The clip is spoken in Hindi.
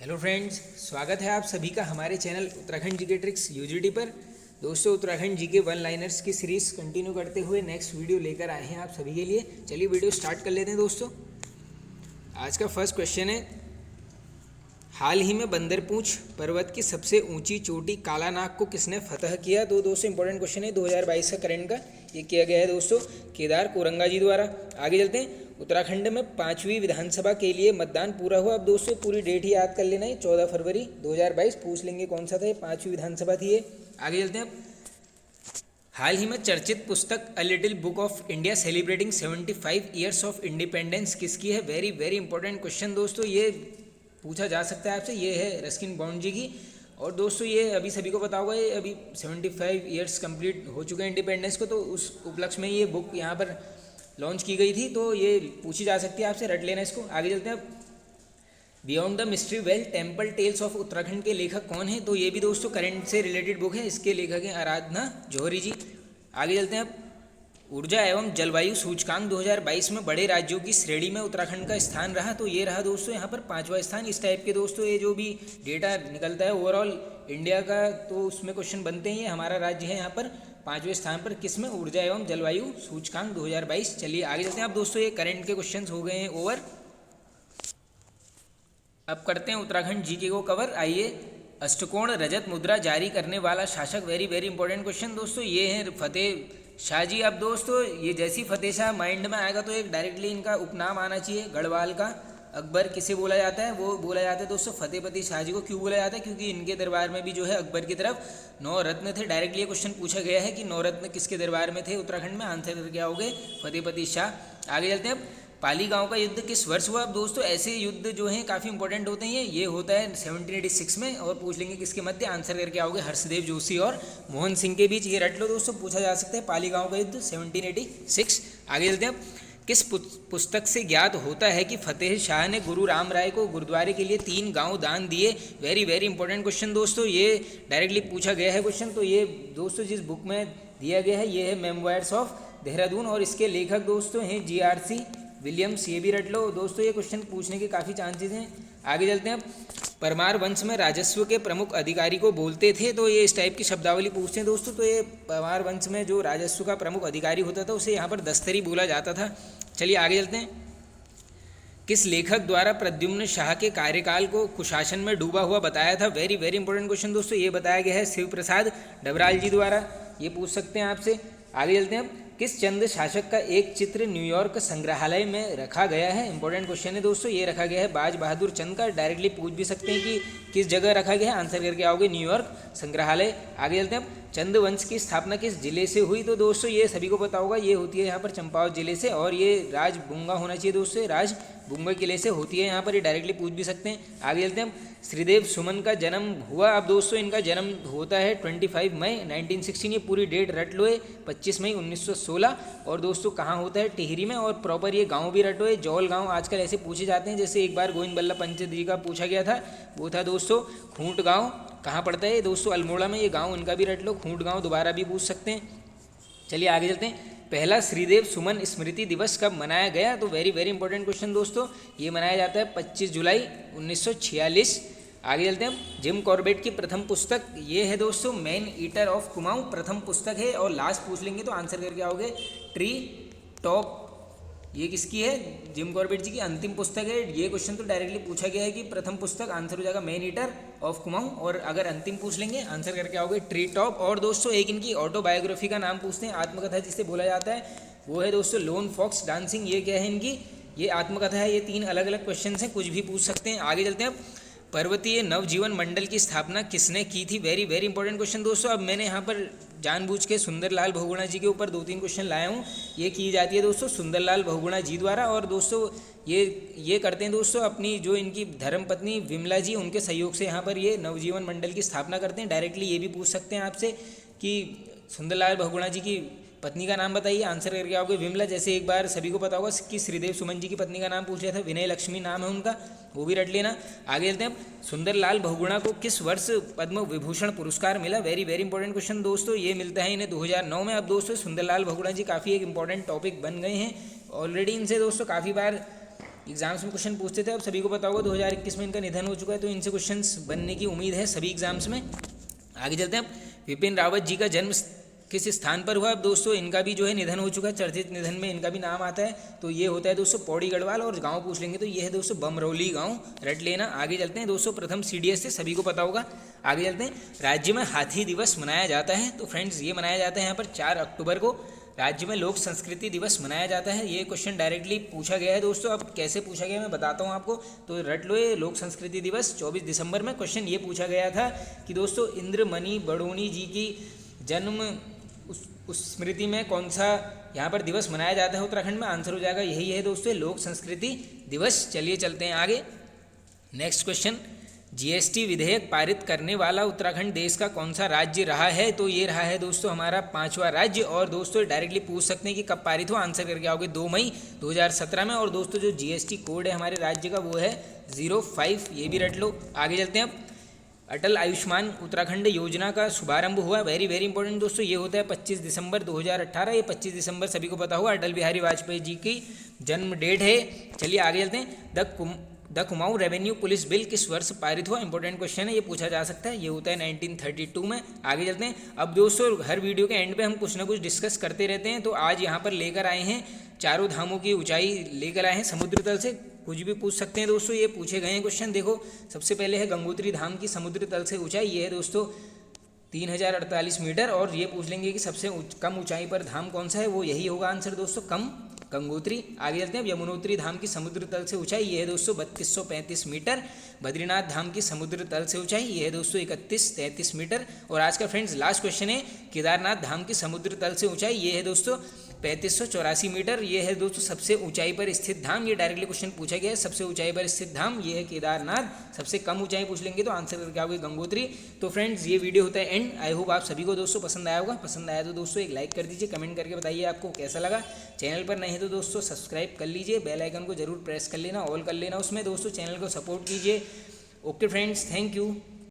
हेलो फ्रेंड्स, स्वागत है आप सभी का हमारे channel Uttarakhand GK tricks UGT पर। दोस्तों, उत्तराखंड जीके वन लाइनर्स की सीरीज़ कंटिन्यू करते हुए नेक्स्ट वीडियो लेकर आए हैं आप सभी के लिए। चलिए वीडियो स्टार्ट कर लेते हैं। दोस्तों, आज का फर्स्ट क्वेश्चन है, हाल ही में बंदरपूंछ पर्वत की सबसे ऊंची चोटी कालानाग को किसने फतह किया? तो दोस्तों इंपॉर्टेंट क्वेश्चन है 2022 का करंट का। ये किया गया है दोस्तों केदार कोरंगा जी द्वारा। आगे चलते हैं। उत्तराखंड में 5वीं विधानसभा के लिए मतदान पूरा हुआ। अब दोस्तों पूरी डेट ही याद कर लेना है, 14 फरवरी 2022। पूछ लेंगे कौन सा था, ये 5वीं विधानसभा थी ये। आगे चलते हैं। हाल ही में चर्चित पुस्तक a little book of India celebrating 75 years of independence किसकी है? वेरी वेरी इंपॉर्टेंट क्वेश्चन दोस्तों, ये पूछा जा सकता है आपसे। ये है रस्किन बॉन्ड जी की। और दोस्तों ये अभी सभी को पता होगा, ये अभी 75 ईयर्स कंप्लीट हो चुके हैं इंडिपेंडेंस को, तो उस उपलक्ष्य में ये बुक यहाँ पर लॉन्च की गई थी, तो ये पूछी जा सकती है आपसे, रट लेना इसको। आगे चलते हैं। Beyond the mystery well temple tales of Uttarakhand के लेखक कौन है? तो ये भी दोस्तों करंट से रिलेटेड बुक है। इसके लेखक हैं आराधना जौहरी जी। आगे चलते हैं। अब ऊर्जा एवं जलवायु सूचकांक 2022 में बड़े राज्यों की श्रेणी में उत्तराखंड का स्थान रहा। तो ये रहा दोस्तों यहाँ पर 5वां स्थान। इस टाइप के दोस्तों ये जो भी डेटा निकलता है ओवरऑल इंडिया का, तो उसमें क्वेश्चन बनते हैं। ये हमारा राज्य है यहाँ पर 5वें स्थान पर, किसमें? ऊर्जा एवं जलवायु सूचकांक 2022। चलिए आगे चलते हैं। अब दोस्तों ये करंट के क्वेश्चन हो गए हैं ओवर। अब करते हैं उत्तराखंड जीके को कवर। आइए। अष्टकोण रजत मुद्रा जारी करने वाला शासक, वेरी वेरी इंपॉर्टेंट क्वेश्चन दोस्तों, ये हैं फतेह शाह जी। अब दोस्तों ये जैसी फतेह शाह माइंड में आएगा तो एक डायरेक्टली इनका उपनाम आना चाहिए। गढ़वाल का अकबर किसे बोला जाता है? वो बोला जाता है दोस्तों फतेहपति शाह जी को। क्यों बोला जाता है? क्योंकि इनके दरबार में भी जो है अकबर की तरफ 9 रत्न थे। डायरेक्टली ये क्वेश्चन पूछा गया है कि 9 रत्न किसके दरबार में थे उत्तराखंड में? आंसर करके आओगे फतेहपति शाह। आगे चलते हैं। पाली गांव का युद्ध किस वर्ष हुआ? अब दोस्तों ऐसे युद्ध जो हैं काफ़ी इंपॉर्टेंट होते हैं। ये होता है 1786 में। और पूछ लेंगे किसके मध्य? आंसर करके आओगे हर्षदेव जोशी और मोहन सिंह के बीच। ये रट लो दोस्तों, पूछा जा सकता है पाली गांव का युद्ध 1786। आगे चलते हैं। किस पुस्तक से ज्ञात होता है कि फतेह शाह ने गुरु राम राय को गुरुद्वारे के लिए 3 गांव दान दिए? वेरी वेरी इंपॉर्टेंट क्वेश्चन दोस्तों, ये डायरेक्टली पूछा गया है क्वेश्चन। तो ये दोस्तों जिस बुक में दिया गया है ये है मेमोयर्स ऑफ देहरादून, और इसके लेखक दोस्तों हैं GRC विलियम्स। ये भी रट लो दोस्तों, ये क्वेश्चन पूछने के काफ़ी चांसेस हैं। आगे चलते हैं। परमार वंश में राजस्व के प्रमुख अधिकारी को बोलते थे? तो ये इस टाइप की शब्दावली पूछते हैं दोस्तों। तो ये परमार वंश में जो राजस्व का प्रमुख अधिकारी होता था उसे यहाँ पर दस्तरी बोला जाता था। चलिए आगे चलते हैं। किस लेखक द्वारा प्रद्युम्न शाह के कार्यकाल को कुशासन में डूबा हुआ बताया था? वेरी वेरी इंपॉर्टेंट क्वेश्चन दोस्तों, ये बताया गया है शिव प्रसाद डबराल जी द्वारा। ये पूछ सकते हैं आपसे। आगे चलते हैं। किस चंद शासक का एक चित्र न्यूयॉर्क संग्रहालय में रखा गया है? इंपॉर्टेंट क्वेश्चन है दोस्तों, ये रखा गया है बाज बहादुर चंद का। डायरेक्टली पूछ भी सकते हैं कि किस जगह रखा गया है, आंसर करके आओगे न्यूयॉर्क संग्रहालय। आगे चलते हैं। चंद वंश की स्थापना किस जिले से हुई? तो दोस्तों ये सभी को पता होगा, ये होती है यहाँ पर चंपावत जिले से, और ये राजबुंगा होना चाहिए दोस्तों, राजबुंगा किले से होती है यहाँ पर। ये डायरेक्टली पूछ भी सकते हैं। आगे चलते हैं। श्रीदेव सुमन का जन्म हुआ? अब दोस्तों इनका जन्म होता है 25 मई 1916। ये पूरी डेट रट लो है 25 मई 1916। और दोस्तों कहाँ होता है? टिहरी में। और प्रॉपर ये गांव भी रटो है जौल गांव। आजकल ऐसे पूछे जाते हैं, जैसे एक बार गोविंद बल्लभ पंत जी का पूछा गया था, वो था दोस्तों खूंट गांव। कहाँ पड़ता है दोस्तों? अल्मोड़ा में। ये गांव उनका भी रट लो, खूंट गांव दोबारा भी पूछ सकते हैं। चलिए आगे चलते हैं। पहला श्रीदेव सुमन स्मृति दिवस कब मनाया गया? तो वेरी वेरी इंपॉर्टेंट क्वेश्चन दोस्तों, ये मनाया जाता है 25 जुलाई 1946। आगे चलते हैं। जिम कॉर्बेट की प्रथम पुस्तक ये है दोस्तों मैन ईटर ऑफ कुमाऊं, प्रथम पुस्तक है। और लास्ट पूछ लेंगे तो आंसर करके आओगे ट्री टॉप। ये किसकी है? जिम कॉर्बेट जी की अंतिम पुस्तक है। ये क्वेश्चन तो डायरेक्टली पूछा गया है कि प्रथम पुस्तक, आंसर हो जाएगा मैन ईटर ऑफ कुमाऊं। और अगर अंतिम पूछ लेंगे आंसर करके आओगे ट्री टॉप। और दोस्तों एक इनकी ऑटोबायोग्राफी का नाम पूछते हैं, आत्मकथा जिसे बोला जाता है, वो है दोस्तों लोन फॉक्स डांसिंग। ये क्या है इनकी? ये आत्मकथा है। ये 3 अलग अलग क्वेश्चन हैं, कुछ भी पूछ सकते हैं। आगे चलते हैं। पर्वतीय नवजीवन मंडल की स्थापना किसने की थी? वेरी वेरी इंपॉर्टेंट क्वेश्चन दोस्तों। अब मैंने यहाँ पर जानबूझ के सुंदरलाल बहुगुणा जी के ऊपर 2-3 क्वेश्चन लाया हूँ। ये की जाती है दोस्तों सुंदरलाल बहुगुणा जी द्वारा। और दोस्तों ये करते हैं दोस्तों अपनी जो इनकी धर्मपत्नी विमला जी, उनके सहयोग से यहाँ पर ये नवजीवन मंडल की स्थापना करते हैं। डायरेक्टली ये भी पूछ सकते हैं आपसे कि सुंदरलाल बहुगुणा जी की पत्नी का नाम बताइए, आंसर करके आओगे विमला। जैसे एक बार सभी को पता होगा कि श्रीदेव सुमन जी की पत्नी का नाम पूछ लिया था, विनय लक्ष्मी नाम है उनका, वो भी रट लेना। आगे चलते हैं। सुंदरलाल बहुगुणा को किस वर्ष पद्म विभूषण पुरस्कार मिला? वेरी वेरी इंपॉर्टेंट क्वेश्चन दोस्तों, ये मिलता है इन्हें 2009 में। अब दोस्तों सुंदरलाल बहुगुणा जी काफ़ी एक इंपॉर्टेंट टॉपिक बन गए हैं ऑलरेडी। इनसे दोस्तों काफ़ी बार एग्जाम्स में क्वेश्चन पूछते थे, अब सभी को पता होगा 2021 में इनका निधन हो चुका है, तो इनसे क्वेश्चंस बनने की उम्मीद है सभी एग्जाम्स में। आगे चलते हैं। विपिन रावत जी का जन्म किस स्थान पर हुआ? अब दोस्तों इनका भी जो है निधन हो चुका है, चर्चित निधन में इनका भी नाम आता है, तो ये होता है दोस्तों पौड़ी गढ़वाल, और गांव पूछ लेंगे तो ये है दोस्तों बमरौली गांव, रट लेना। आगे चलते हैं दोस्तों, प्रथम CDS से सभी को पता होगा। आगे चलते हैं। राज्य में हाथी दिवस मनाया जाता है, तो फ्रेंड्स ये मनाया जाता है यहाँ पर 4 अक्टूबर को। राज्य में लोक संस्कृति दिवस मनाया जाता है, ये क्वेश्चन डायरेक्टली पूछा गया है दोस्तों। अब कैसे पूछा गया मैं बताता हूँ आपको, तो रट लो ये लोक संस्कृति दिवस 24 दिसंबर में। क्वेश्चन ये पूछा गया था कि दोस्तों इंद्रमणि बडोनी जी की जन्म उस स्मृति में कौन सा यहाँ पर दिवस मनाया जाता है उत्तराखंड में? आंसर हो जाएगा यही है दोस्तों, लोक संस्कृति दिवस। चलिए चलते हैं आगे। नेक्स्ट क्वेश्चन, GST विधेयक पारित करने वाला उत्तराखंड देश का कौन सा राज्य रहा है? तो ये रहा है दोस्तों हमारा 5वां राज्य। और दोस्तों डायरेक्टली पूछ सकते हैं कि कब पारित हो, आंसर करके आओगे 2 मई 2017 में। और दोस्तों जो GST कोड है हमारे राज्य का वो है 05, ये भी रट लो। आगे चलते हैं। अब अटल आयुष्मान उत्तराखंड योजना का शुभारंभ हुआ, वेरी वेरी इंपॉर्टेंट दोस्तों, ये होता है 25 दिसंबर 2018। ये 25 दिसंबर सभी को पता हुआ अटल बिहारी वाजपेयी जी की जन्म डेट है। चलिए आगे चलते हैं। The Kumaon revenue police bill किस वर्ष पारित हुआ? इंपॉर्टेंट क्वेश्चन है, ये पूछा जा सकता है, ये होता है 1932 में। आगे चलते हैं। अब दोस्तों हर वीडियो के एंड पे हम कुछ ना कुछ डिस्कस करते रहते हैं, तो आज यहाँ पर लेकर आए हैं चारों धामों की ऊंचाई लेकर आए हैं समुद्र तल से। कुछ भी पूछ सकते हैं दोस्तों, ये पूछे गए हैं क्वेश्चन। देखो सबसे पहले है गंगोत्री धाम की समुद्र तल से ऊंचाई, ये है दोस्तों 3048 मीटर। और ये पूछ लेंगे कि सबसे कम ऊंचाई पर धाम कौन सा है, वो यही होगा आंसर दोस्तों, कम गंगोत्री। आगे चलते हैं। यमुनोत्री धाम की समुद्र तल से ऊंचाई ये है दोस्तों 3235 मीटर। बद्रीनाथ धाम की समुद्र तल से ऊंचाई ये है दोस्तों 3133 मीटर। और आज का फ्रेंड्स लास्ट क्वेश्चन है, केदारनाथ धाम की समुद्र तल से ऊंचाई ये है दोस्तों 3584 मीटर। ये है दोस्तों सबसे ऊंचाई पर स्थित धाम, ये डायरेक्टली क्वेश्चन पूछा गया है, सबसे ऊंचाई पर स्थित धाम ये है केदारनाथ। सबसे कम ऊंचाई पूछ लेंगे तो आंसर करके आओगे गंगोत्री। तो फ्रेंड्स ये वीडियो होता है एंड। आई होप आप सभी को दोस्तों पसंद आया होगा। पसंद आया तो दोस्तों एक लाइक कर दीजिए, कमेंट करके बताइए आपको कैसा लगा। चैनल पर नहीं तो दोस्तों सब्सक्राइब कर लीजिए, बेल आइकन को जरूर प्रेस कर लेना, ऑल कर लेना उसमें दोस्तों, चैनल को सपोर्ट कीजिए। Okay friends, thank you.